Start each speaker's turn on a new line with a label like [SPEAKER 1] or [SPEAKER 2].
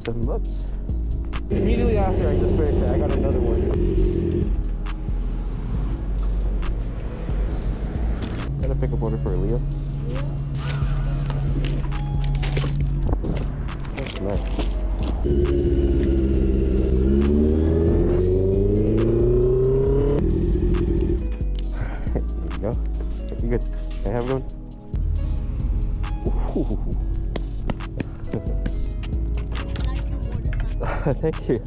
[SPEAKER 1] $7. Immediately after I just finished it, I got another one. Got a pickup order for Leo. That's nice. There you go. You good? Can I have one? Thank you.